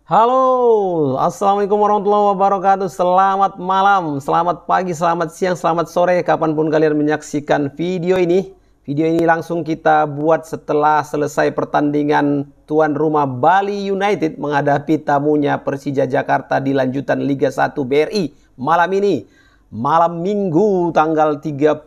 Halo, Assalamualaikum warahmatullahi wabarakatuh. Selamat malam, selamat pagi, selamat siang, selamat sore, kapanpun kalian menyaksikan video ini. Video ini langsung kita buat setelah selesai pertandingan tuan rumah Bali United menghadapi tamunya Persija Jakarta di lanjutan Liga 1 BRI malam ini. Malam Minggu tanggal 30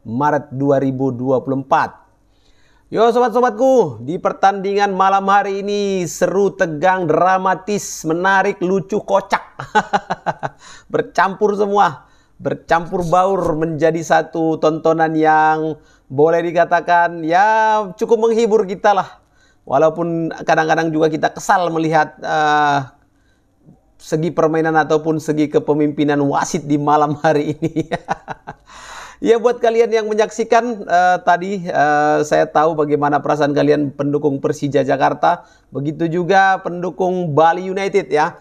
Maret 2024. Yo sobat-sobatku, di pertandingan malam hari ini seru, tegang, dramatis, menarik, lucu, kocak. Bercampur semua, bercampur baur menjadi satu tontonan yang boleh dikatakan ya cukup menghibur kita lah. Walaupun kadang-kadang juga kita kesal melihat segi permainan ataupun segi kepemimpinan wasit di malam hari ini. Ya, buat kalian yang menyaksikan tadi, saya tahu bagaimana perasaan kalian pendukung Persija Jakarta. Begitu juga pendukung Bali United ya.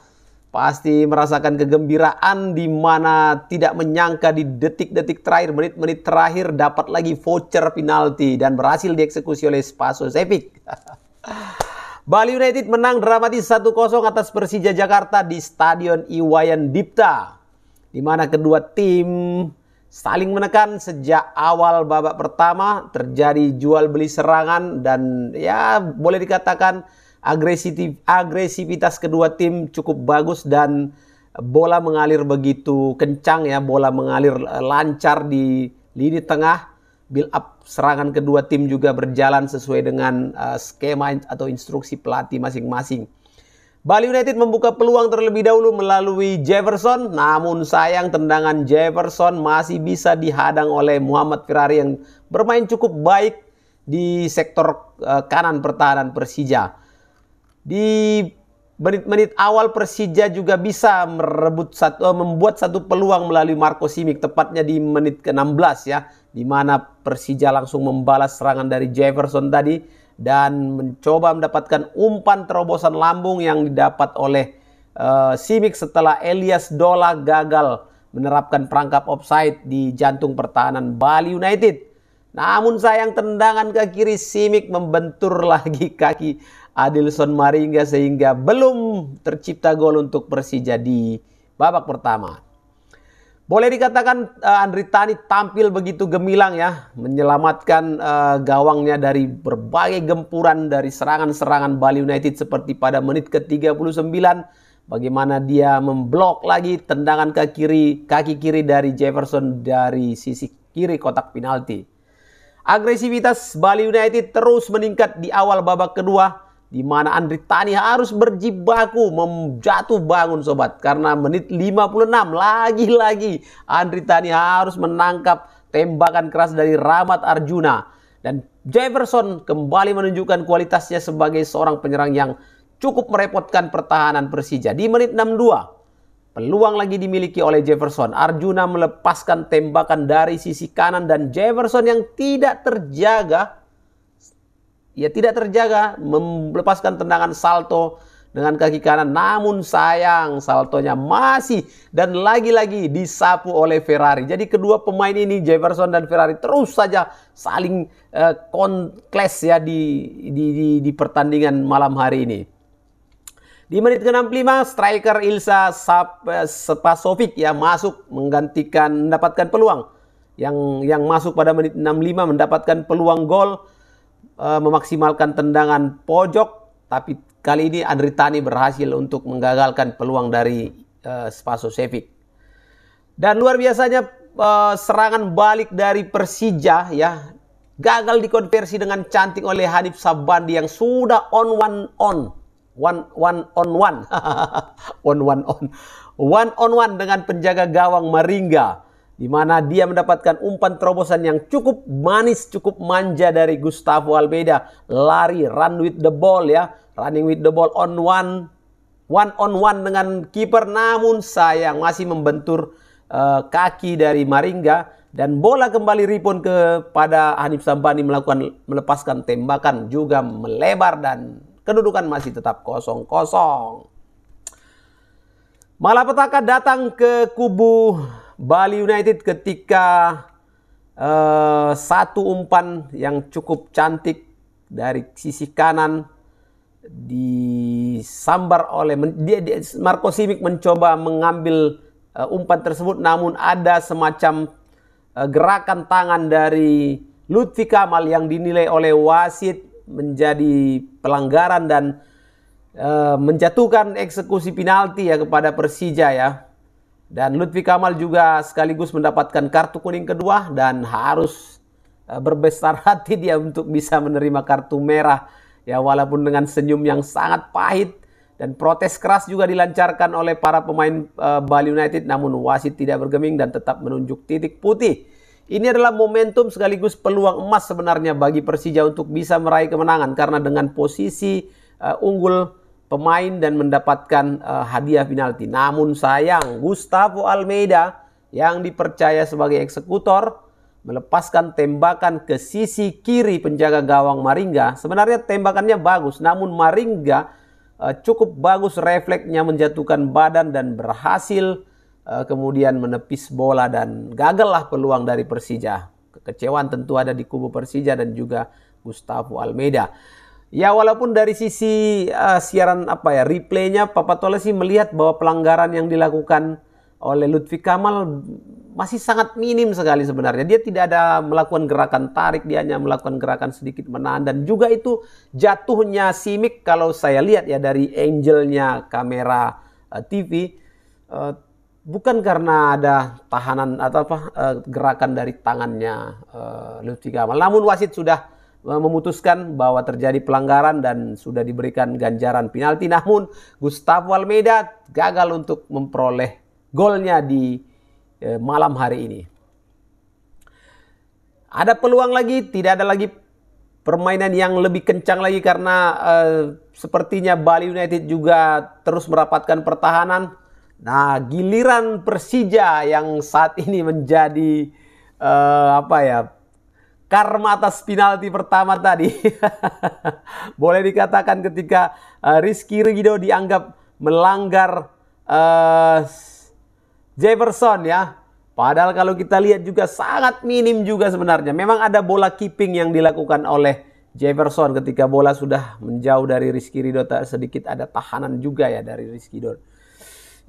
Pasti merasakan kegembiraan di mana tidak menyangka di detik-detik terakhir, menit-menit terakhir dapat lagi voucher penalti dan berhasil dieksekusi oleh Spasojevic. Bali United menang dramatis 1-0 atas Persija Jakarta di Stadion Iwayan Dipta, di mana kedua tim saling menekan sejak awal babak pertama. Terjadi jual beli serangan dan ya boleh dikatakan agresivitas kedua tim cukup bagus dan bola mengalir begitu kencang ya, bola mengalir lancar di lini tengah. Build up serangan kedua tim juga berjalan sesuai dengan skema atau instruksi pelatih masing-masing. Bali United membuka peluang terlebih dahulu melalui Jefferson, namun sayang tendangan Jefferson masih bisa dihadang oleh Muhammad Ferrari yang bermain cukup baik di sektor kanan pertahanan Persija. Di menit-menit awal Persija juga bisa membuat satu peluang melalui Marco Simic, tepatnya di menit ke-16 ya, di mana Persija langsung membalas serangan dari Jefferson tadi dan mencoba mendapatkan umpan terobosan lambung yang didapat oleh Simic setelah Elias Dola gagal menerapkan perangkap offside di jantung pertahanan Bali United. Namun sayang tendangan ke kiri Simic membentur lagi kaki Adilson Maringga sehingga belum tercipta gol untuk Persija di babak pertama. Boleh dikatakan Andri Tani tampil begitu gemilang ya, menyelamatkan gawangnya dari berbagai gempuran dari serangan-serangan Bali United seperti pada menit ke-39 bagaimana dia memblok lagi tendangan kaki kiri dari Jefferson dari sisi kiri kotak penalti. Agresivitas Bali United terus meningkat di awal babak kedua, di mana Andri Tani harus berjibaku menjatuh bangun sobat, karena menit 56 lagi-lagi Andri Tani harus menangkap tembakan keras dari Rahmat Arjuna dan Jefferson kembali menunjukkan kualitasnya sebagai seorang penyerang yang cukup merepotkan pertahanan Persija. Di menit 62 peluang lagi dimiliki oleh Jefferson. Arjuna melepaskan tembakan dari sisi kanan dan Jefferson yang tidak terjaga melepaskan tendangan salto dengan kaki kanan, namun sayang saltonya masih dan lagi-lagi disapu oleh Ferrari. Jadi kedua pemain ini, Jefferson dan Ferrari, terus saja saling clash ya di pertandingan malam hari ini. Di menit ke-65 striker Ilsa Spasojevic ya masuk mendapatkan peluang yang masuk pada menit 65 mendapatkan peluang gol, memaksimalkan tendangan pojok, tapi kali ini Andri Tani berhasil untuk menggagalkan peluang dari Spasojevic. Dan luar biasanya serangan balik dari Persija ya gagal dikonversi dengan cantik oleh Hanif Sabandi yang sudah one on one dengan penjaga gawang Maringga, di mana dia mendapatkan umpan terobosan yang cukup manis, cukup manja dari Gustavo Almeida. Lari, run with the ball ya. Running with the ball on one on one dengan kiper, namun sayang masih membentur kaki dari Maringga. Dan bola kembali rebound kepada Hanif Sabandi melepaskan tembakan juga melebar dan kedudukan masih tetap 0-0. Malapetaka datang ke kubu Bali United ketika satu umpan yang cukup cantik dari sisi kanan disambar oleh Marco Simic mencoba mengambil umpan tersebut, namun ada semacam gerakan tangan dari Lutfi Kamal yang dinilai oleh wasit menjadi pelanggaran dan menjatuhkan eksekusi penalti ya kepada Persija ya. Dan Lutfi Kamal juga sekaligus mendapatkan kartu kuning kedua dan harus berbesar hati dia untuk bisa menerima kartu merah ya, walaupun dengan senyum yang sangat pahit. Dan protes keras juga dilancarkan oleh para pemain Bali United, namun wasit tidak bergeming dan tetap menunjuk titik putih. Ini adalah momentum sekaligus peluang emas sebenarnya bagi Persija untuk bisa meraih kemenangan, karena dengan posisi unggul pemain dan mendapatkan hadiah penalti. Namun sayang, Gustavo Almeida yang dipercaya sebagai eksekutor melepaskan tembakan ke sisi kiri penjaga gawang Maringga. Sebenarnya tembakannya bagus, namun Maringga cukup bagus refleksnya menjatuhkan badan dan berhasil kemudian menepis bola dan gagallah peluang dari Persija. Kekecewaan tentu ada di kubu Persija dan juga Gustavo Almeida. Ya, walaupun dari sisi siaran replaynya, Papa Tole sih melihat bahwa pelanggaran yang dilakukan oleh Lutfi Kamal masih sangat minim sekali sebenarnya. Dia tidak ada melakukan gerakan tarik, dia hanya melakukan gerakan sedikit menahan. Dan juga itu jatuhnya Simic kalau saya lihat ya dari angle-nya kamera TV, bukan karena ada tahanan atau gerakan dari tangannya Lutfi Kamal. Namun wasit sudah memutuskan bahwa terjadi pelanggaran dan sudah diberikan ganjaran penalti. Namun Gustavo Almeida gagal untuk memperoleh golnya di malam hari ini. Ada peluang lagi, tidak ada lagi permainan yang lebih kencang lagi karena sepertinya Bali United juga terus merapatkan pertahanan. Nah, giliran Persija yang saat ini menjadi karma atas penalti pertama tadi. Boleh dikatakan ketika Rizky Rigido dianggap melanggar Jefferson ya. Padahal kalau kita lihat juga sangat minim juga sebenarnya. Memang ada bola keeping yang dilakukan oleh Jefferson ketika bola sudah menjauh dari Rizky Rido, sedikit ada tahanan juga ya dari Rizky Rido.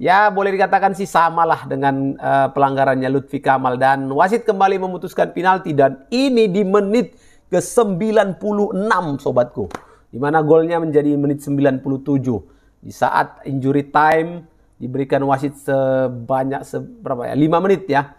Ya, boleh dikatakan sih samalah dengan pelanggarannya Lutfi Kamal, dan wasit kembali memutuskan penalti, dan ini di menit ke-96 sobatku. Di mana golnya menjadi menit 97. Di saat injury time diberikan wasit sebanyak 5 menit ya.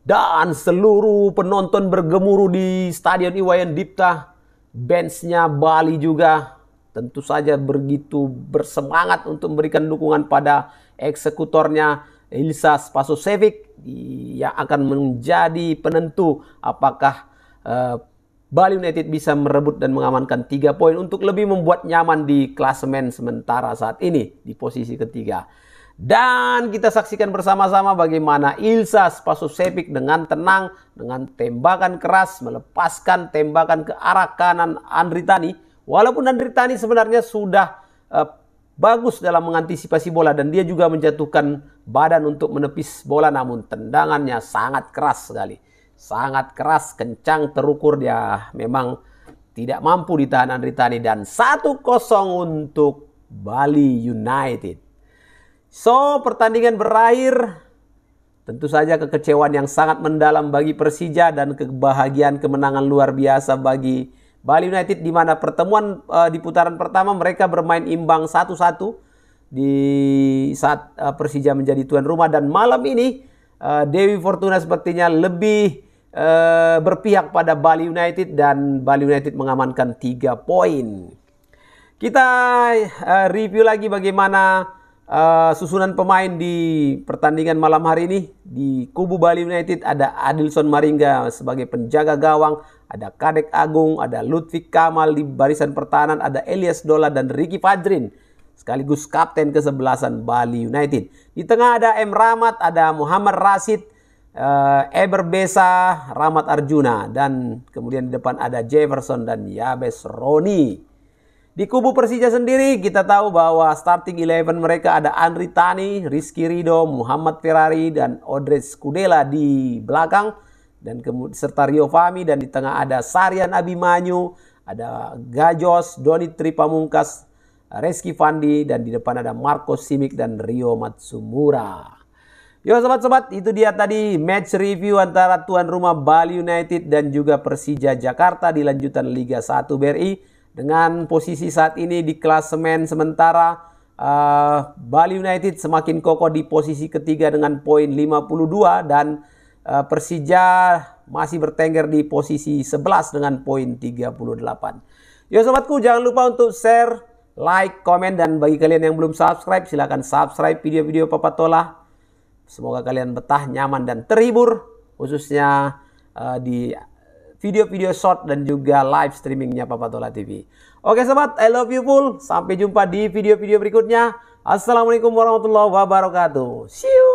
Dan seluruh penonton bergemuruh di Stadion Iwayan Dipta. Benchnya Bali juga tentu saja begitu bersemangat untuk memberikan dukungan pada eksekutornya Ilsa Spasojevic yang akan menjadi penentu apakah Bali United bisa merebut dan mengamankan 3 poin untuk lebih membuat nyaman di klasemen sementara saat ini di posisi ketiga. Dan kita saksikan bersama-sama bagaimana Ilsa Spasojevic dengan tenang, dengan tembakan keras, melepaskan tembakan ke arah kanan Andri Tani. Walaupun Andri Tani sebenarnya sudah bagus dalam mengantisipasi bola dan dia juga menjatuhkan badan untuk menepis bola, namun tendangannya sangat keras sekali. Sangat keras, kencang, terukur, dia memang tidak mampu ditahan Andri Tani, dan 1-0 untuk Bali United. So, pertandingan berakhir. Tentu saja kekecewaan yang sangat mendalam bagi Persija dan kebahagiaan kemenangan luar biasa bagi Bali United, di mana pertemuan di putaran pertama mereka bermain imbang 1-1 di saat Persija menjadi tuan rumah, dan malam ini Dewi Fortuna sepertinya lebih berpihak pada Bali United dan Bali United mengamankan 3 poin. Kita review lagi bagaimana susunan pemain di pertandingan malam hari ini. Di kubu Bali United ada Adilson Maringga sebagai penjaga gawang, ada Kadek Agung, ada Lutfi Kamal di barisan pertahanan, ada Elias Dola dan Ricky Fajrin sekaligus kapten kesebelasan Bali United. Di tengah ada M. Rahmat, ada Muhammad Rashid, Eber Besa, Rahmat Arjuna, dan kemudian di depan ada Jefferson dan Yabes Roni. Di kubu Persija sendiri kita tahu bahwa starting 11 mereka ada Andri Tani, Rizky Rido, Muhammad Ferrari, dan Odres Kudela di belakang, dan serta Rio Fahmi, dan di tengah ada Sarian Abimanyu, ada Gajos, Doni Tripamungkas, Reski Fandi, dan di depan ada Marco Simic dan Rio Matsumura. Yo sobat-sobat, itu dia tadi match review antara tuan rumah Bali United dan juga Persija Jakarta di lanjutan Liga 1 BRI. Dengan posisi saat ini di klasemen sementara, Bali United semakin kokoh di posisi ketiga dengan poin 52 dan Persija masih bertengger di posisi 11 dengan poin 38. Yo sobatku, jangan lupa untuk share, like, komen, dan bagi kalian yang belum subscribe, silahkan subscribe video-video Papa Tola. Semoga kalian betah, nyaman, dan terhibur, khususnya di video-video short dan juga live streamingnya Papa Tola TV. Oke sobat, I love you full. Sampai jumpa di video-video berikutnya. Assalamualaikum warahmatullahi wabarakatuh. See you.